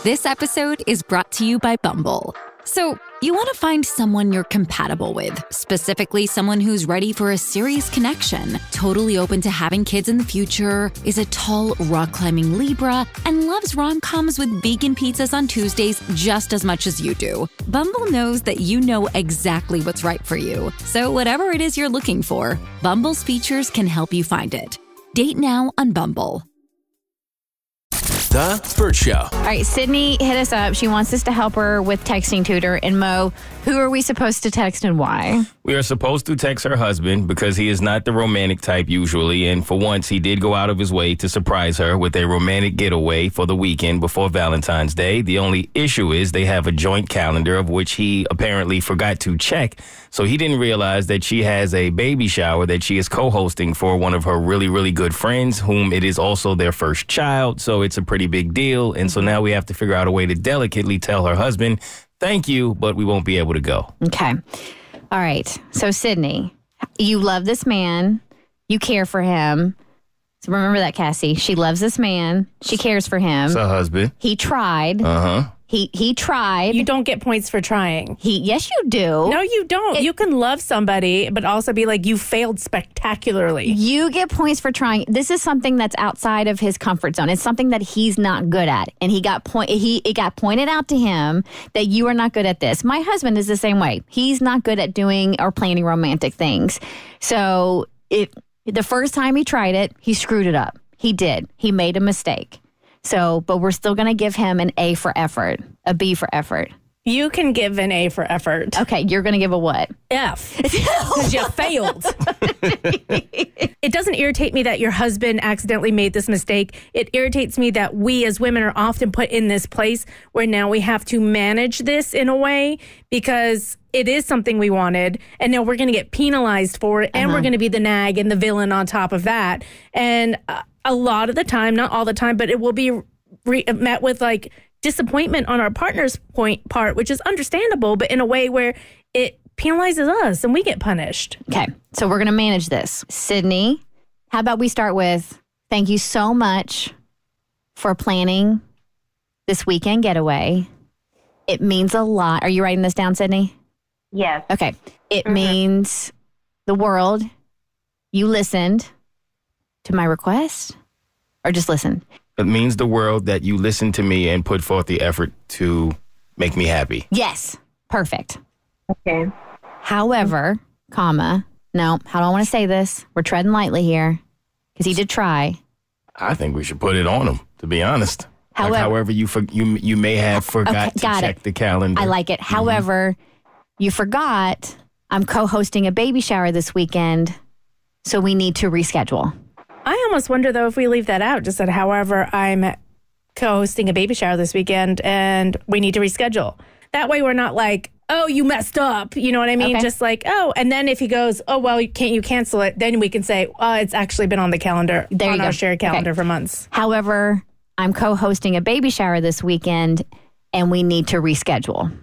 This episode is brought to you by Bumble. So, you want to find someone you're compatible with, specifically someone who's ready for a serious connection, totally open to having kids in the future, is a tall, rock-climbing Libra, and loves rom-coms with vegan pizzas on Tuesdays just as much as you do. Bumble knows that you know exactly what's right for you. So whatever it is you're looking for, Bumble's features can help you find it. Date now on Bumble. The Bert Show. All right, Sydney hit us up. She wants us to help her with texting tutor. And Mo, who are we supposed to text and why? We are supposed to text her husband because he is not the romantic type usually. And for once, he did go out of his way to surprise her with a romantic getaway for the weekend before Valentine's Day. The only issue is they have a joint calendar of which he apparently forgot to check. So he didn't realize that she has a baby shower that she is co-hosting for one of her really, really good friends, whom it is also their first child. So it's a pretty big deal. And so now we have to figure out a way to delicately tell her husband, thank you, but we won't be able to go. Okay. All right. So, Sydney, you love this man. You care for him. So remember that, Cassie. She loves this man. She cares for him. It's her husband. He tried. Uh-huh. He tried. You don't get points for trying. Yes, you do. No, you don't. You can love somebody, but also be like, you failed spectacularly. You get points for trying. This is something that's outside of his comfort zone. It's something that he's not good at. And it got pointed out to him that you are not good at this. My husband is the same way. He's not good at doing or planning romantic things. So the first time he tried it, he screwed it up. He did. He made a mistake. So, but we're still going to give him an A for effort, a B for effort. You can give an A for effort. Okay, you're going to give a what? F. Because you failed. It doesn't irritate me that your husband accidentally made this mistake. It irritates me that we as women are often put in this place where now we have to manage this in a way because it is something we wanted. And now we're going to get penalized for it. And we're going to be the nag and the villain on top of that. And a lot of the time, not all the time, but it will be met with like disappointment on our partner's part, which is understandable, but in a way where it penalizes us and we get punished. Okay, so we're going to manage this. Sydney, how about we start with thank you so much for planning this weekend getaway. It means a lot. Are you writing this down, Sydney? Yes. Okay. It means the world. You listened to my request or just listened? It means the world that you listened to me and put forth the effort to make me happy. Yes. Perfect. Okay. However, no, I don't want to say this. We're treading lightly here because he did try. I think we should put it on him, to be honest. However, you may have forgot to check the calendar. I like it. However, you forgot I'm co-hosting a baby shower this weekend, so we need to reschedule. I almost wonder, though, if we leave that out, just that, however, I'm co-hosting a baby shower this weekend and we need to reschedule. That way we're not like, oh, you messed up. You know what I mean? Okay. Just like, oh, and then if he goes, oh, well, can't you cancel it? Then we can say, oh, it's actually been on the calendar, on our shared calendar for months. However, I'm co-hosting a baby shower this weekend and we need to reschedule.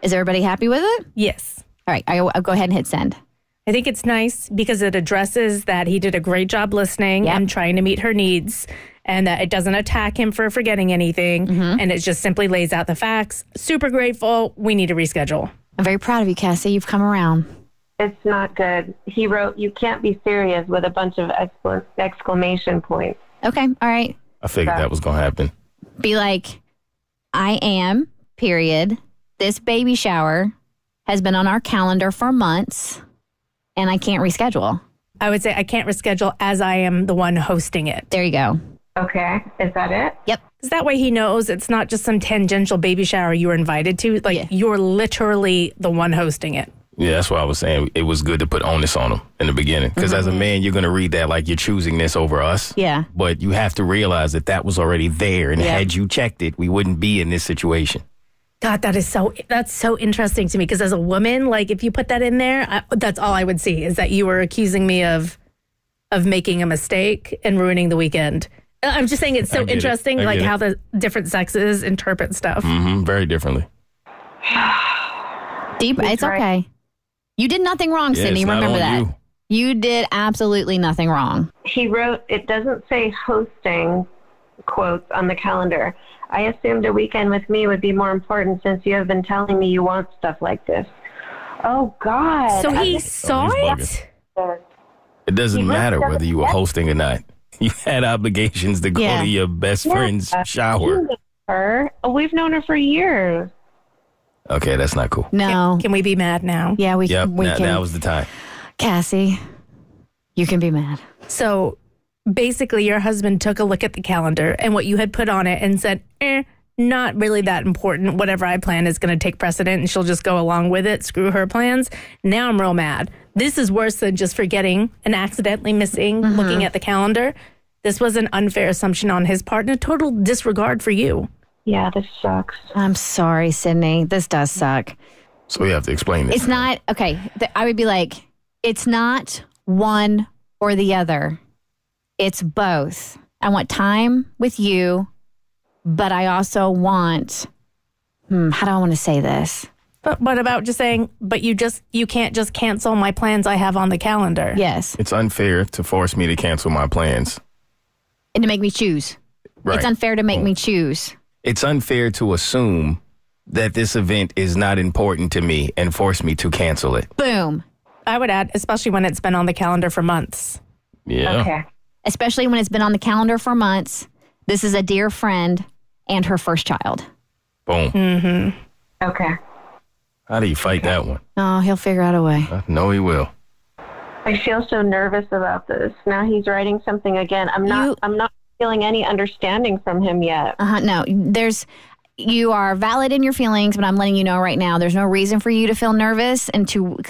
Is everybody happy with it? Yes. All right, I'll go ahead and hit send. I think it's nice because it addresses that he did a great job listening and trying to meet her needs, and that it doesn't attack him for forgetting anything, and it just simply lays out the facts. Super grateful. We need to reschedule. I'm very proud of you, Cassie. You've come around. It's not good. He wrote, you can't be serious with a bunch of exclamation points. Okay, all right. I figured that was going to happen. Be like, I am, period. This baby shower has been on our calendar for months, and I can't reschedule. I would say I can't reschedule as I am the one hosting it. There you go. Okay. Is that it? Yep. Because that way he knows it's not just some tangential baby shower you were invited to. Like, you're literally the one hosting it. Yeah, that's why I was saying it was good to put onus on him in the beginning. Because as a man, you're going to read that like you're choosing this over us. Yeah. But you have to realize that was already there. And had you checked it, we wouldn't be in this situation. God, that's so interesting to me. Because as a woman, like if you put that in there, that's all I would see is that you were accusing me of making a mistake and ruining the weekend. I'm just saying it's so interesting, like how the different sexes interpret stuff. Very differently. It's okay. You did nothing wrong, Sydney. Remember that. You did absolutely nothing wrong. He wrote, it doesn't say hosting, quotes on the calendar. I assumed a weekend with me would be more important since you have been telling me you want stuff like this. Oh, God. So he saw he's it? It doesn't matter whether you were hosting or not. You had obligations to go to your best friend's shower. We've known her for years. Okay, that's not cool. No. Can we be mad now? Yeah, we can. Now was the time. Cassie, you can be mad. So basically, your husband took a look at the calendar and what you had put on it and said, not really that important. Whatever I plan is going to take precedent and she'll just go along with it. Screw her plans. Now I'm real mad. This is worse than just forgetting and accidentally missing looking at the calendar. This was an unfair assumption on his part and a total disregard for you. Yeah, this sucks. I'm sorry, Sydney. This does suck. So we have to explain this. It's not, okay, I would be like, it's not one or the other. It's both. I want time with you, but I also want, how do I want to say this? But what about just saying, but you can't just cancel my plans I have on the calendar? Yes. It's unfair to force me to cancel my plans. And to make me choose. Right. It's unfair to make me choose. It's unfair to assume that this event is not important to me and force me to cancel it. Boom. I would add, especially when it's been on the calendar for months. Yeah. Okay. Especially when it's been on the calendar for months. This is a dear friend and her first child. Boom. Mm-hmm. Okay. How do you fight that one? Oh, he'll figure out a way. No, he will. I feel so nervous about this. Now he's writing something again. I'm not feeling any understanding from him yet. No, you are valid in your feelings, but I'm letting you know right now, there's no reason for you to feel nervous and to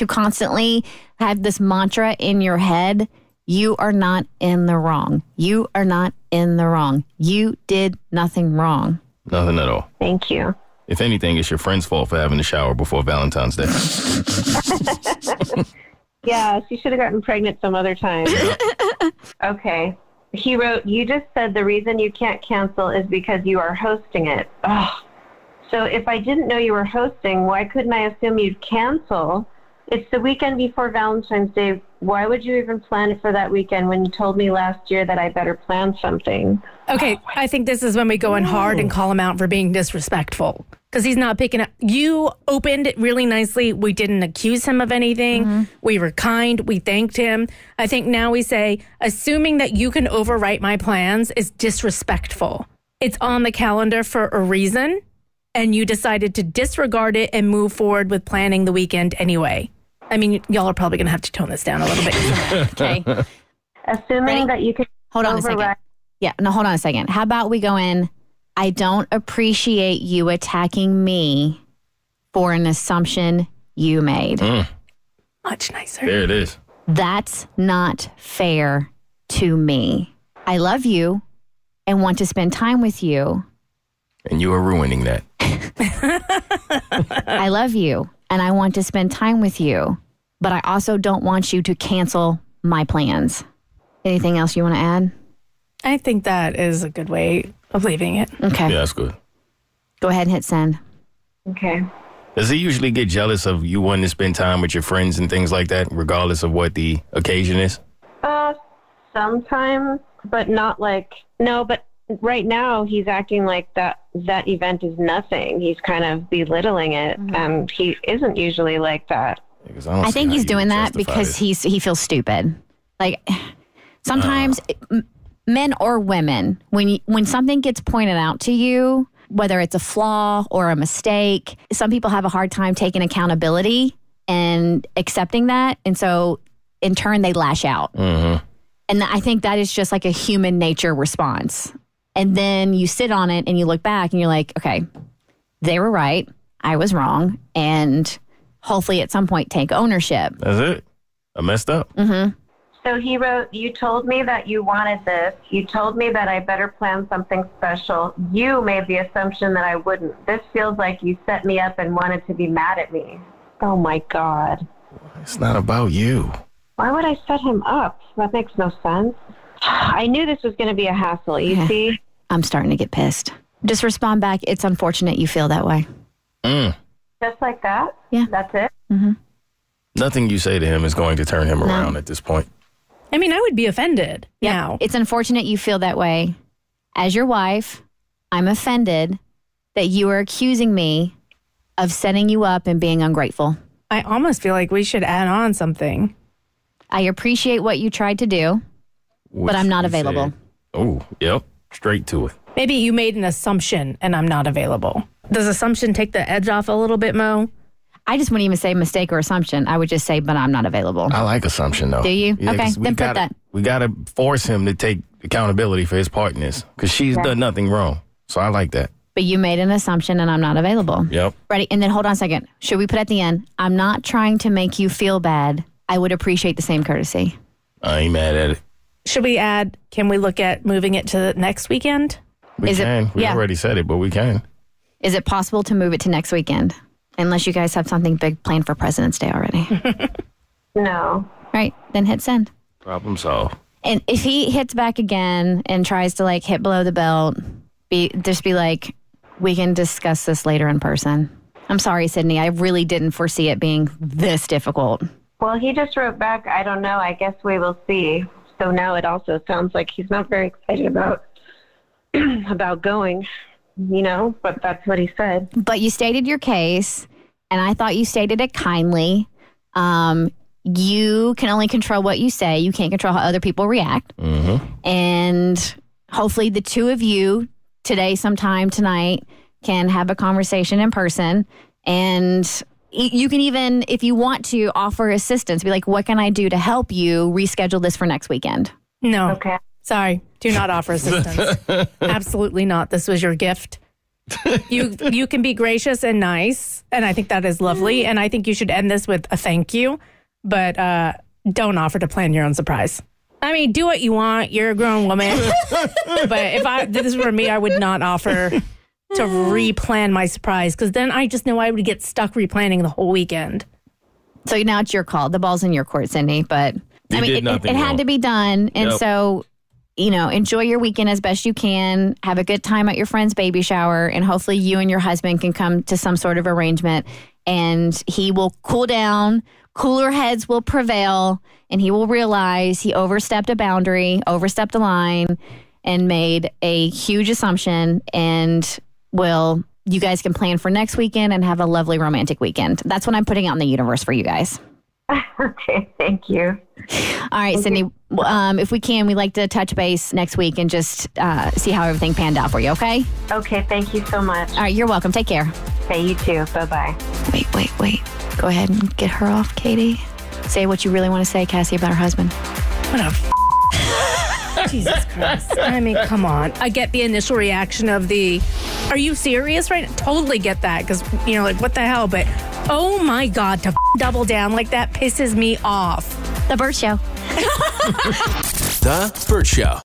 constantly have this mantra in your head. You are not in the wrong. You are not in the wrong. You did nothing wrong. Nothing at all. Thank you. If anything, it's your friend's fault for having a shower before Valentine's Day. Yeah, she should have gotten pregnant some other time. Okay. He wrote, you just said the reason you can't cancel is because you are hosting it. Ugh. So if I didn't know you were hosting, why couldn't I assume you'd cancel? It's the weekend before Valentine's Day. Why would you even plan it for that weekend when you told me last year that I better plan something? Okay, I think this is when we go in hard and call him out for being disrespectful. Because he's not picking up. You opened it really nicely. We didn't accuse him of anything. We were kind. We thanked him. I think now we say, assuming that you can overwrite my plans is disrespectful. It's on the calendar for a reason, and you decided to disregard it and move forward with planning the weekend anyway. I mean, y'all are probably going to have to tone this down a little bit. Okay. Assuming that you can Hold on a second. Yeah, no, hold on a second. How about we go in, I don't appreciate you attacking me for an assumption you made. Much nicer. There it is. That's not fair to me. I love you and want to spend time with you. And you are ruining that. I love you and I want to spend time with you, but I also don't want you to cancel my plans. Anything else you want to add? I think that is a good way of leaving it. Okay. Yeah, that's good. Go ahead and hit send. Okay. Does he usually get jealous of you wanting to spend time with your friends and things like that, regardless of what the occasion is? Sometimes, but not like, no, but right now he's acting like that event is nothing. He's kind of belittling it. He isn't usually like that. I think he's doing that because he feels stupid. Like sometimes men or women, when something gets pointed out to you, whether it's a flaw or a mistake, some people have a hard time taking accountability and accepting that. And so in turn, they lash out. And I think that is just like a human nature response. And then you sit on it and you look back and you're like, okay, they were right. I was wrong. And hopefully at some point take ownership. That's it. I messed up. So he wrote, you told me that you wanted this. You told me that I better plan something special. You made the assumption that I wouldn't. This feels like you set me up and wanted to be mad at me. Oh, my God. It's not about you. Why would I set him up? That makes no sense. I knew this was going to be a hassle, you see? I'm starting to get pissed. Just respond back. It's unfortunate you feel that way. Just like that? Yeah. That's it? Nothing you say to him is going to turn him around at this point. I mean, I would be offended now. It's unfortunate you feel that way. as your wife, I'm offended that you are accusing me of setting you up and being ungrateful. I almost feel like we should add on something. I appreciate what you tried to do, but I'm not available. Oh, yep. Straight to it. Maybe you made an assumption and I'm not available. Does assumption take the edge off a little bit, Mo? I just wouldn't even say mistake or assumption. I would just say, but I'm not available. I like assumption, though. Do you? Yeah, okay, then put that. We got to force him to take accountability for his part in this because she's done nothing wrong. So I like that. But you made an assumption and I'm not available. Yep. Ready? And then hold on a second. Should we put at the end, I'm not trying to make you feel bad. I would appreciate the same courtesy. I ain't mad at it. Should we add, can we look at moving it to the next weekend? We can. We already said it, but we can. Is it possible to move it to next weekend? Unless you guys have something big planned for President's Day already. No. Right. Then hit send. Problem solved. And if he hits back again and tries to hit below the belt, be like, we can discuss this later in person. I'm sorry, Sydney. I really didn't foresee it being this difficult. Well, he just wrote back, I don't know. I guess we will see. So now it also sounds like he's not very excited about going, but that's what he said. But you stated your case, and I thought you stated it kindly. You can only control what you say. You can't control how other people react. Mm-hmm. And hopefully the two of you today, sometime tonight, can have a conversation in person. And you can even, if you want to, offer assistance. Be like, what can I do to help you reschedule this for next weekend? No. Okay. Sorry. Do not offer assistance. Absolutely not. This was your gift. You can be gracious and nice, and I think that is lovely. And I think you should end this with a thank you, but don't offer to plan your own surprise. I mean, do what you want. You're a grown woman. But if this were me, I would not offer to replan my surprise, because then I just know I would get stuck replanning the whole weekend. So now it's your call. The ball's in your court, Cindy. But it had to be done. And so, enjoy your weekend as best you can. Have a good time at your friend's baby shower. And hopefully you and your husband can come to some sort of arrangement. And he will cool down. Cooler heads will prevail. And he will realize he overstepped a boundary, overstepped a line, and made a huge assumption. And you guys can plan for next weekend and have a lovely romantic weekend. That's what I'm putting out in the universe for you guys. Okay, thank you. All right, Cindy, if we can, we'd like to touch base next week and just see how everything panned out for you, okay? Okay, thank you so much. All right, you're welcome. Take care. Okay, you too. Bye-bye. Wait. Go ahead and get her off, Katie. Say what you really want to say, Cassie, about her husband. What a Jesus Christ. I mean, come on. I get the initial reaction of are you serious right now? Totally get that, because, what the hell? But, oh my God, to double down like that pisses me off. The Bert Show. The Bert Show.